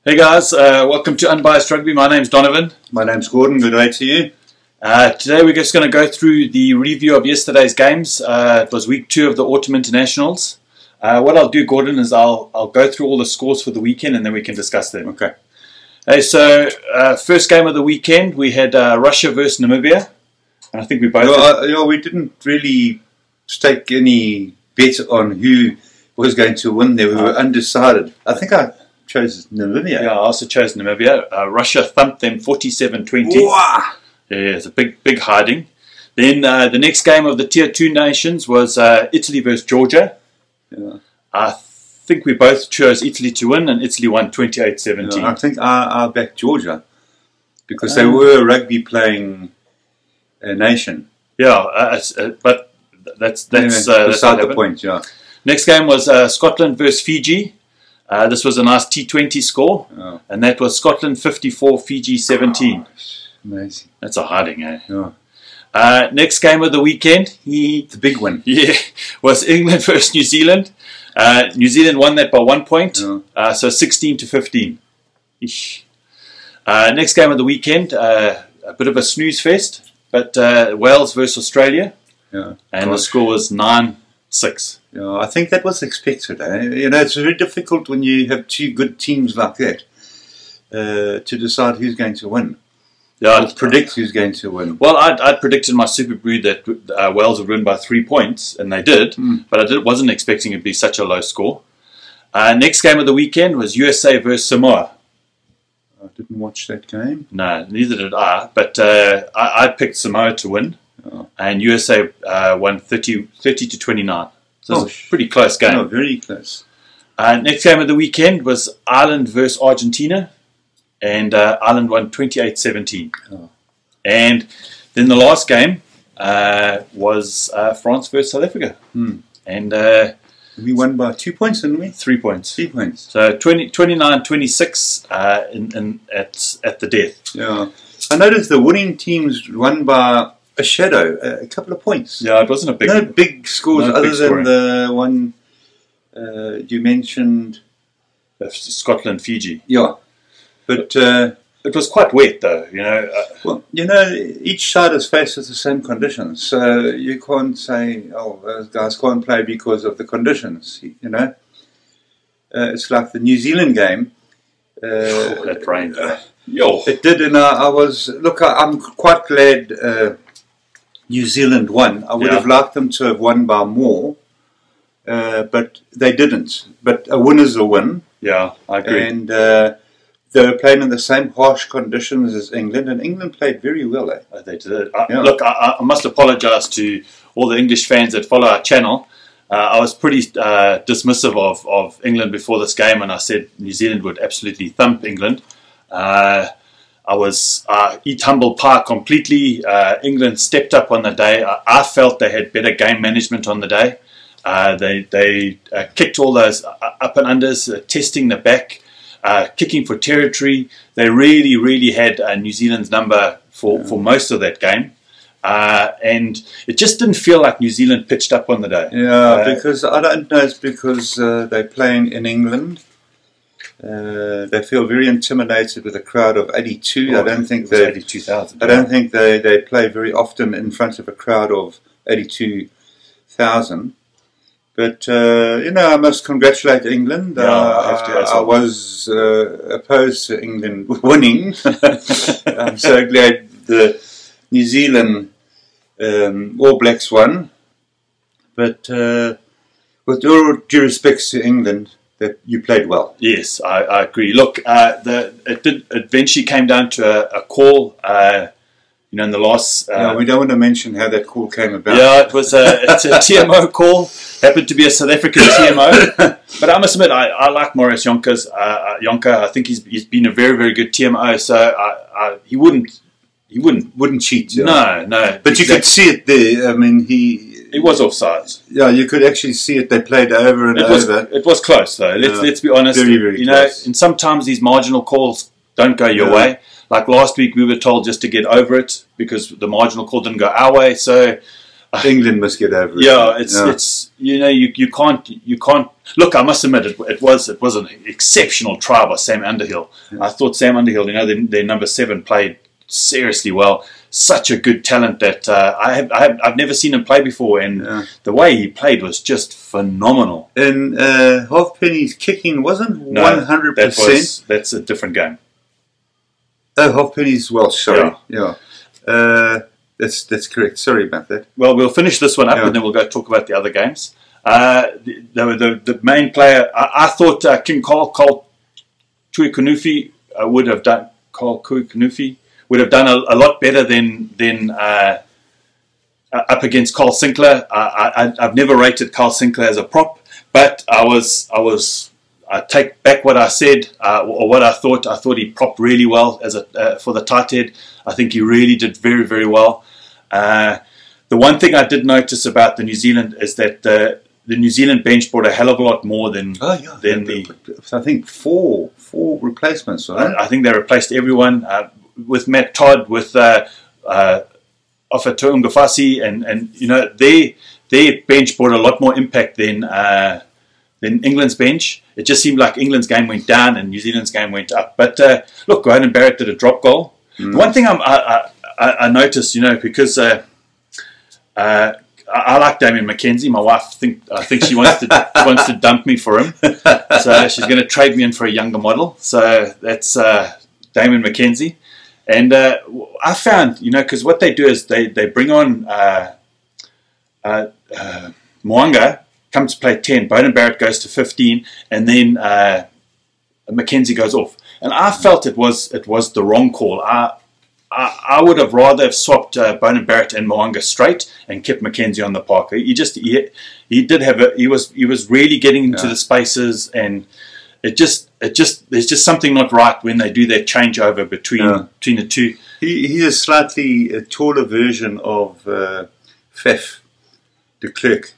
Hey guys, welcome to Unbiased Rugby. My name's Donovan. My name's Gordon. Good day to you. Today we're just going to go through the review of yesterday's games. It was week 2 of the Autumn Internationals. What I'll do, Gordon, is I'll go through all the scores for the weekend and then we can discuss them. Okay. Hey, so first game of the weekend we had Russia versus Namibia, and I think we both. Well, we didn't really stake any bet on who was going to win there. We were undecided. I think I chose Namibia. Yeah, I also chose Namibia. Russia thumped them 47-20. Wow! Yeah, it's a big hiding. Then the next game of the Tier 2 nations was Italy versus Georgia. Yeah. I think we both chose Italy to win, and Italy won 28-17. Yeah, I think I backed Georgia because they were a rugby playing nation. Yeah, but that's beside the point. Yeah. Next game was Scotland versus Fiji. This was a nice T20 score, and that was Scotland 54, Fiji 17. Oh, amazing. That's a hiding, eh? Yeah. Next game of the weekend, the big one. Yeah, was England versus New Zealand. New Zealand won that by 1 point, so 16-15. Next game of the weekend, a bit of a snooze fest, but Wales versus Australia, and the score was 9-6. Yeah, I think that was expected. You know, it's very difficult when you have two good teams like that to decide who's going to win. Yeah, predict who's going to win. Well, I'd predicted in my Super Brew that Wales would win by 3 points, and they did, but I wasn't expecting it to be such a low score. Next game of the weekend was USA versus Samoa. I didn't watch that game. No, neither did I, but I picked Samoa to win, and USA won 30-29. So it's a pretty close game. No, very close. Next game of the weekend was Ireland versus Argentina, and Ireland won 28-17. And then the last game was France versus South Africa. And we won by 2 points, didn't we? 3 points. 3 points. So 29-26 at the death. Yeah. I noticed the winning teams won by a shadow, a couple of points. Yeah, it wasn't a big... No big scores other than the one you mentioned. Scotland, Fiji. Yeah. But it was quite wet, though, you know. Well, you know, each side is faced with the same conditions, so you can't say, "Oh, those guys can't play because of the conditions." You know, it's like the New Zealand game. That rained. It did, and I was I'm quite glad New Zealand won. I would have liked them to have won by more, but they didn't. But a win is a win. Yeah, I agree. And they were playing in the same harsh conditions as England, and England played very well. They did. Look, I must apologise to all the English fans that follow our channel. I was pretty dismissive of England before this game, and I said New Zealand would absolutely thump England. I eat humble pie completely. England stepped up on the day. I felt they had better game management on the day. They kicked all those up and unders, testing the back. Kicking for territory. They really had New Zealand's number for most of that game, and it just didn't feel like New Zealand pitched up on the day. Yeah, because I don't know. It's because they're playing in England. They feel very intimidated with a crowd of 82. I don't think they 82,000. I don't think they play very often in front of a crowd of 82,000. But, you know, I must congratulate England. I was opposed to England winning. I'm so glad the New Zealand All Blacks won. But with all due respect to England, that you played well. Yes, I agree. Look, it eventually came down to a call. You know, in the last... we don't want to mention how that call came about. Yeah, it's a TMO call. Happened to be a South African TMO. But I must admit, I like Maurice Jonker. I think he's been a very good TMO. So he wouldn't cheat. Yeah. No. But you could see it there. I mean, he was offsides. Yeah, you could actually see it. They played over and over. It was close, though. Let's be honest. Very close. And sometimes these marginal calls don't go your way. Like last week, we were told just to get over it because the marginal call didn't go our way. So England must get over it. Yeah, it's you know you can't look, I must admit, it was an exceptional try by Sam Underhill. I thought Sam Underhill, their number 7, played seriously well. Such a good talent that I've never seen him play before, and the way he played was just phenomenal. And Halfpenny's kicking wasn't 100%. That's a different game. Oh, Halfpenny's Welsh. Sorry, yeah. That's correct. Sorry about that. Well, we'll finish this one up, and then we'll go talk about the other games. The main player, I thought King Carl Tuikunufi would have done. Carl Tuikunufi would have done a lot better than up against Carl Sinclair. I've never rated Carl Sinclair as a prop, but I take back what I said or what I thought. I thought he propped really well as for the tight head. I think he really did very, very well. The one thing I did notice about the New Zealand is that the New Zealand bench brought a hell of a lot more than I think four replacements. Right? I think they replaced everyone with Matt Todd, with Offa Tuungafasi, and their bench brought a lot more impact than England's bench. It just seemed like England's game went down and New Zealand's game went up. But look, Gordon Barrett did a drop goal. The one thing I noticed, because I like Damien McKenzie. My wife, I think she wants to dump me for him, so she's going to trade me in for a younger model. So that's Damien McKenzie, and I found, because what they do is they bring on Moanga, comes to play 10. Boden Barrett goes to 15, and then McKenzie goes off. And I felt it was the wrong call. I would have rather have swapped Boden Barrett and Moanga straight and kept McKenzie on the park. He was really getting into the spaces, and there's just something not right when they do that changeover between the two. He's a slightly taller version of Faf de Klerk.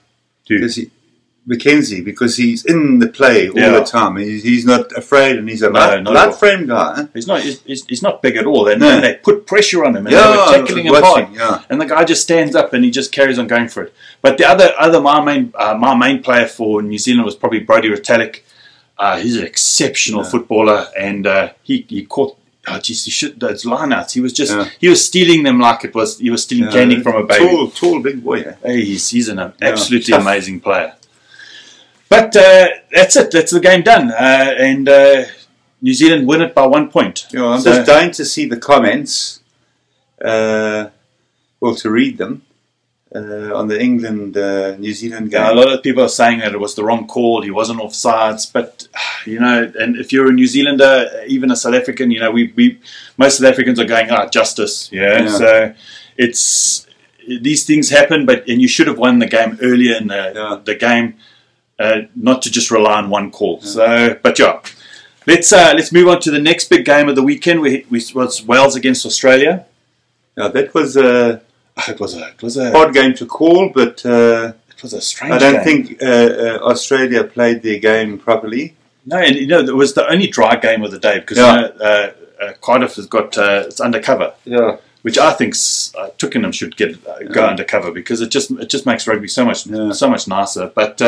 Because he's in the play all the time. He's not afraid, and he's a light frame guy. Huh? He's not big at all. And they put pressure on him, and they were tackling him hard. And the guy just stands up and he just carries on going for it. But the my main player for New Zealand was probably Brodie Retallick. He's an exceptional footballer, and he caught. Oh jeez, those lineouts. He was stealing them like he was stealing candy from a baby. Tall, big boy. Eh? Hey, he's an absolutely amazing player. But that's it. That's the game done, and New Zealand win it by 1 point. I'm just dying to see the comments, to read them on the England-New Zealand game. A lot of people are saying that it was the wrong call. He wasn't offsides, but and if you're a New Zealander, even a South African, most South Africans are going, justice. So these things happen, and you should have won the game earlier in the game. Not to just rely on one call. So, but let's move on to the next big game of the weekend. Was Wales against Australia. Now that was a hard game to call, but it was a strange game. I don't think Australia played their game properly. No, and it was the only dry game of the day because Cardiff has got it's undercover. Yeah. Which I think Twickenham should go undercover because it just makes rugby so much nicer. But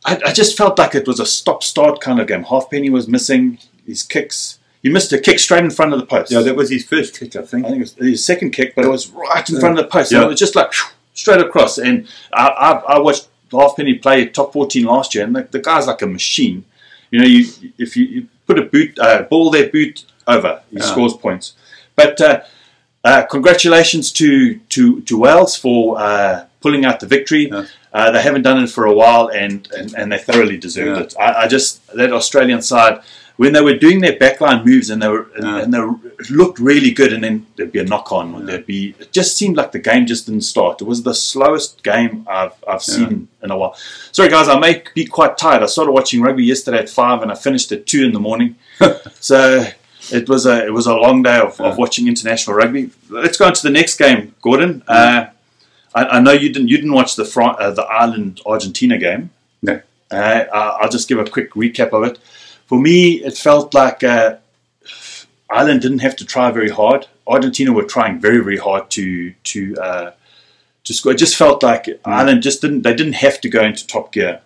I just felt like it was a stop-start kind of game. Halfpenny was missing his kicks. He missed a kick straight in front of the post. Yeah, that was his first kick, I think. I think it was his second kick, but it was right in front of the post. Yeah. And it was just like straight across. And I watched Halfpenny play top 14 last year, and the guy's like a machine. If you put a ball there, boot over, he scores points. But congratulations to Wales for pulling out the victory. Yeah. They haven't done it for a while, and they thoroughly deserved it. That Australian side, when they were doing their backline moves and they looked really good, and then there'd be a knock on. It just seemed like the game just didn't start. It was the slowest game I've seen in a while. Sorry guys, I may be quite tired. I started watching rugby yesterday at 5 and I finished at 2 in the morning. So it was a long day of watching international rugby. Let's go on to the next game, Gordon. I know you didn't watch the Ireland-Argentina game. No. I'll just give a quick recap of it. For me, it felt like Ireland didn't have to try very hard. Argentina were trying very, very hard to score. It just felt like Ireland didn't have to go into top gear.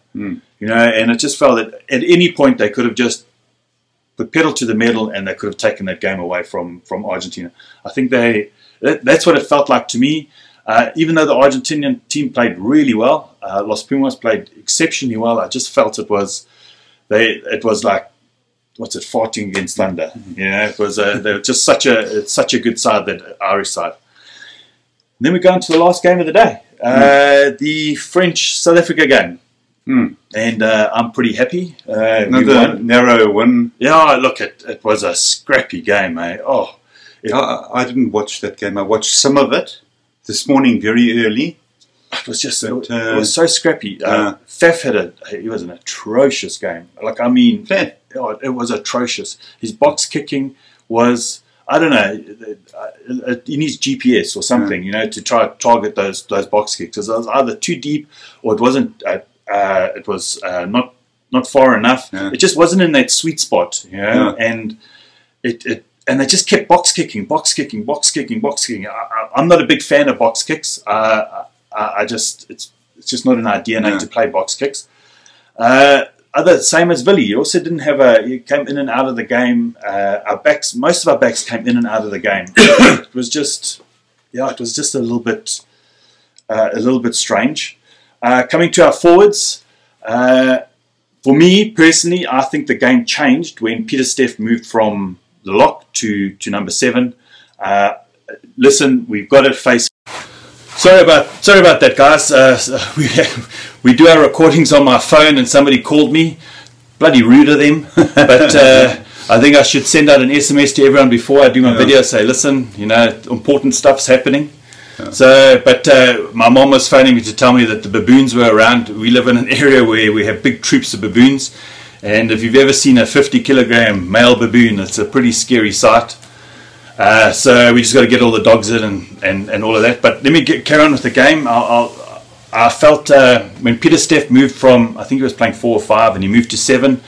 You know, and it just felt that at any point they could have just put pedal to the metal and they could have taken that game away from Argentina. I think that's what it felt like to me. Even though the Argentinian team played really well, Los Pumas played exceptionally well. I just felt it was like, what's it, farting against thunder. You know, it was they were just such a good side, that Irish side. And then we go into the last game of the day, the French-South Africa game. And I'm pretty happy. Another narrow win. Yeah, look, it was a scrappy game, eh? Oh, I didn't watch that game. I watched some of it this morning very early. It was just it was so scrappy. Faf it was an atrocious game. Like, I mean, it was atrocious. His box kicking was, I don't know, he needs GPS or something, you know, to try to target those box kicks. It was either too deep or it wasn't. It was not far enough. It just wasn't in that sweet spot, you know. And and they just kept box kicking. I'm not a big fan of box kicks. It's just not in our DNA to play box kicks. Same as Willie. He also didn't have he came in and out of the game. Most of our backs came in and out of the game. It was just a little bit strange. Coming to our forwards, for me personally, I think the game changed when Pieter-Steph moved from the lock to number 7. Listen, we've got to face. Sorry about that, guys. We do our recordings on my phone, and somebody called me. Bloody rude of them, but I think I should send out an SMS to everyone before I do my video. Say, listen, you know, important stuff's happening. So, but my mom was phoning me to tell me that the baboons were around. We live in an area where we have big troops of baboons, and if you've ever seen a 50-kilogram male baboon, it's a pretty scary sight. So we just got to get all the dogs in and all of that. But let me carry on with the game. I felt when Pieter-Steph moved from, I think he was playing 4 or 5, and he moved to 7,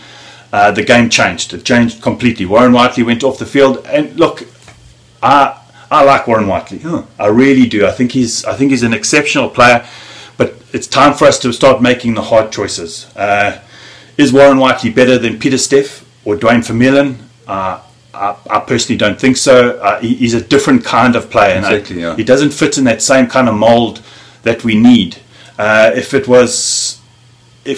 the game changed. It changed completely. Warren Whiteley went off the field, and look, I like Warren Whiteley. I really do. I think he's an exceptional player, but it's time for us to start making the hard choices. Is Warren Whiteley better than Pieter-Steph or Dwayne Vermeulen? I personally don't think so. He's a different kind of player, and he doesn't fit in that same kind of mold that we need. If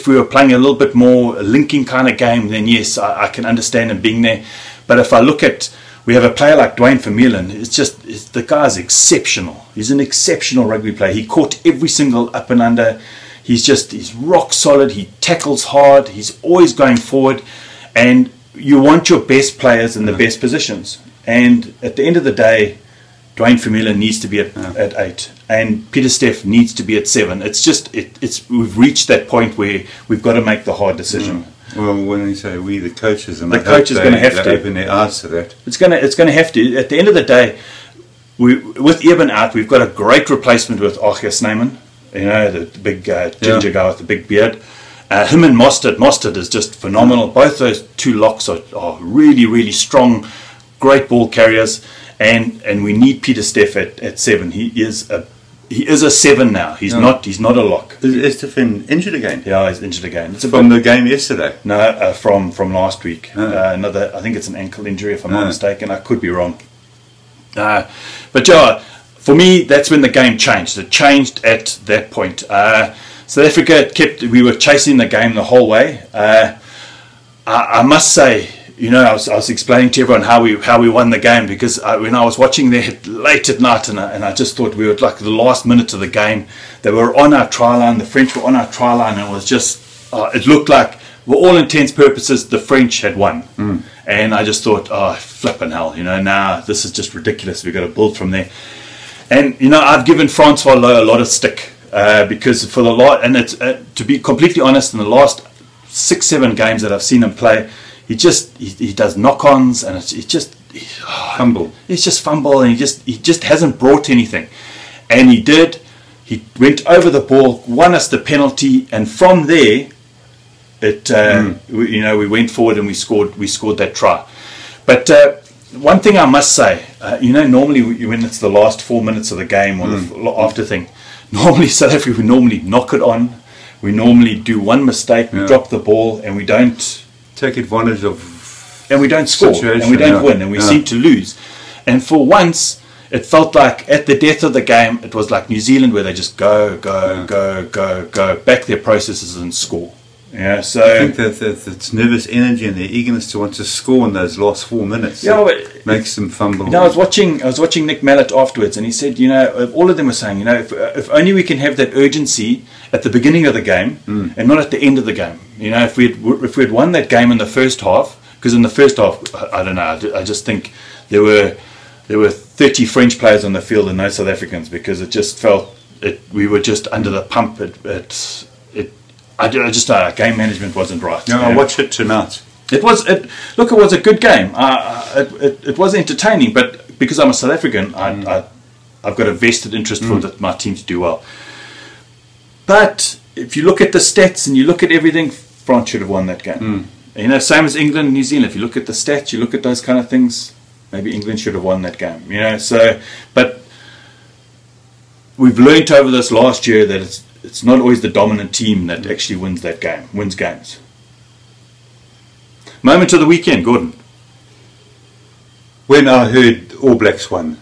we were playing a little bit more a linking kind of game, then yes, I can understand him being there. But if I look at, we have a player like Dwayne Vermeulen, the guy's exceptional. He's an exceptional rugby player. He caught every single up and under. He's rock solid. He tackles hard. He's always going forward. And you want your best players in the best positions. And at the end of the day, Dwayne Vermeulen needs to be at 8. And Pieter-Steph needs to be at 7. We've reached that point where we've got to make the hard decision. Well, when you say we, the coaches, and the coach is going to have to open their eyes to that. It's going to have to. At the end of the day, with Eben out, we've got a great replacement with Archie Snyman. You know, the big ginger guy with the big beard. Him and Mostert. Mostert is just phenomenal. Both those two locks are really, really strong, great ball carriers, and we need Pieter-Steph at 7. He is a 7 now. He's not a lock. Is Stephen injured again? Yeah, he's injured again. It's from the game yesterday? No, from last week. I think it's an ankle injury, if I'm not mistaken. I could be wrong. But yeah, for me, that's when the game changed. It changed at that point. South Africa we were chasing the game the whole way. I must say, you know, I was explaining to everyone how we won the game, because when I was watching there late at night, and I just thought we were like the last minute of the game. They were on our try line. The French were on our try line, and it was just it looked like, for all intents purposes, the French had won. And I just thought, oh, flipping hell, you know, now this is just ridiculous. We've got to build from there. And you know, I've given Francois Lowe a lot of stick because for the lot, and it's to be completely honest, in the last 6-7 games that I've seen him play, he does knock-ons, and it's just fumble. It's just fumble, and he just hasn't brought anything. And he went over the ball, won us the penalty, and from there, we went forward and we scored that try. But one thing I must say, you know, normally when it's the last 4 minutes of the game or the after thing, normally South Africa would normally knock it on, we normally do one mistake, we drop the ball, and we don't take advantage of, and we don't score, and we don't win, and we seem to lose. And for once, it felt like at the death of the game, it was like New Zealand, where they just go, back their processes and score. Yeah, so I think that it's nervous energy and their eagerness to want to score in those last 4 minutes makes them fumble. You know, I was watching Nick Mallett afterwards, and he said, you know, all of them were saying, you know, if only we can have that urgency at the beginning of the game and not at the end of the game. You know, if we had won that game in the first half, because in the first half, I don't know, I just think there were 30 French players on the field and no South Africans, because it just felt we were just under the pump. I just game management wasn't right. No, I'll watch it tonight. It was a good game. It was entertaining, but because I'm a South African, I've got a vested interest for my team to do well. But if you look at the stats and you look at everything, France should have won that game. You know, same as England and New Zealand. If you look at the stats, you look at those kind of things, maybe England should have won that game. You know, so but we've learnt over this last year that it's not always the dominant team that actually wins games. Moment of the weekend, Gordon. When I heard All Blacks won.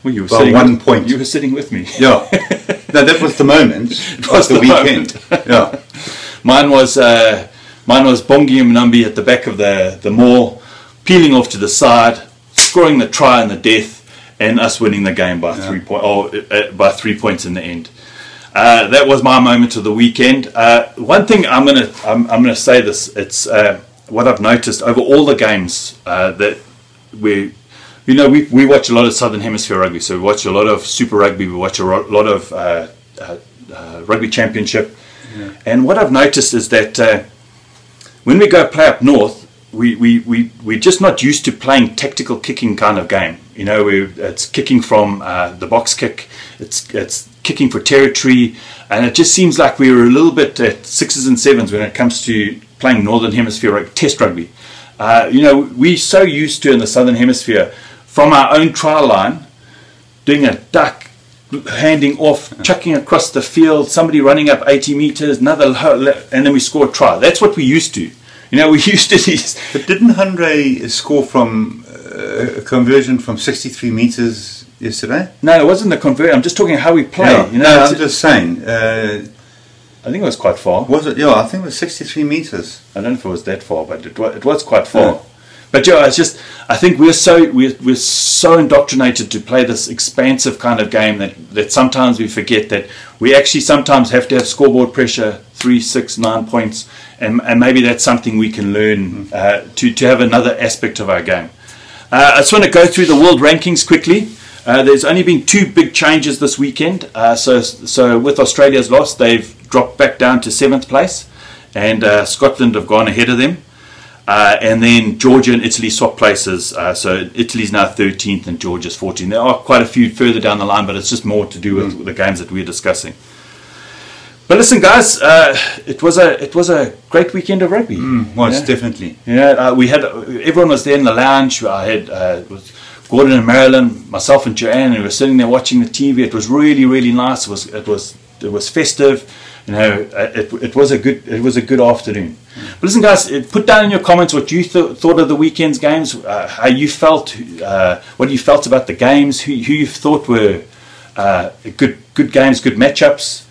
Well, you were by 1 point. You were sitting with me. Yeah. No, that was the moment. It was the weekend. Yeah. Mine was Bongi Mnambi at the back of the mall, peeling off to the side, scoring the try in the death, and us winning the game by 3 points in the end. That was my moment of the weekend. One thing I'm gonna say this. It's what I've noticed over all the games that we watch a lot of Southern Hemisphere rugby. So we watch a lot of Super Rugby. We watch a lot of Rugby Championship. Yeah. And what I've noticed is that when we go play up north, we're just not used to playing tactical kicking kind of game. You know, it's kicking from the box kick. It's kicking for territory, and it just seems like we were a little bit at 6s and 7s when it comes to playing Northern Hemisphere test rugby. You know, we're so used to in the Southern Hemisphere from our own try line doing a duck, handing off, chucking across the field, somebody running up 80 meters, another, and then we score a try. That's what we used to. You know, we used to these. But didn't Andre score from a conversion from 63 meters yesterday? No, it wasn't the conversion. I'm just talking how we play. Yeah. You know, no, I'm just saying. I think it was quite far. Was it? Yeah, I think it was 63 meters. I don't know if it was that far, but it was quite far. Yeah. But yeah, it's just, I think we're so indoctrinated to play this expansive kind of game that sometimes we forget that we actually sometimes have to have scoreboard pressure, 3, 6, 9 points, and maybe that's something we can learn to have another aspect of our game. I just want to go through the world rankings quickly. There's only been 2 big changes this weekend. So with Australia's loss, they've dropped back down to 7th place, and Scotland have gone ahead of them. And then Georgia and Italy swap places. So Italy's now 13th and Georgia's 14th. There are quite a few further down the line, but it's just more to do with the games that we're discussing. But listen, guys, it was a great weekend of rugby. Definitely. Yeah, everyone was there in the lounge. I had Gordon and Marilyn, myself and Joanne, and we were sitting there watching the TV. It was really, really nice. It was festive. You know, it was a good afternoon. But listen, guys, put down in your comments what you thought of the weekend's games, how you felt, what you felt about the games, who you thought were good games, good matchups,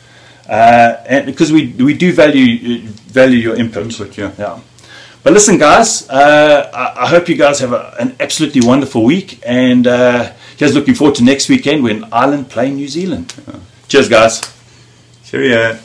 and because we do value your input. Yeah. But listen, guys, I hope you guys have an absolutely wonderful week, and here's looking forward to next weekend when Ireland play New Zealand. Cheers, guys. Cheerio.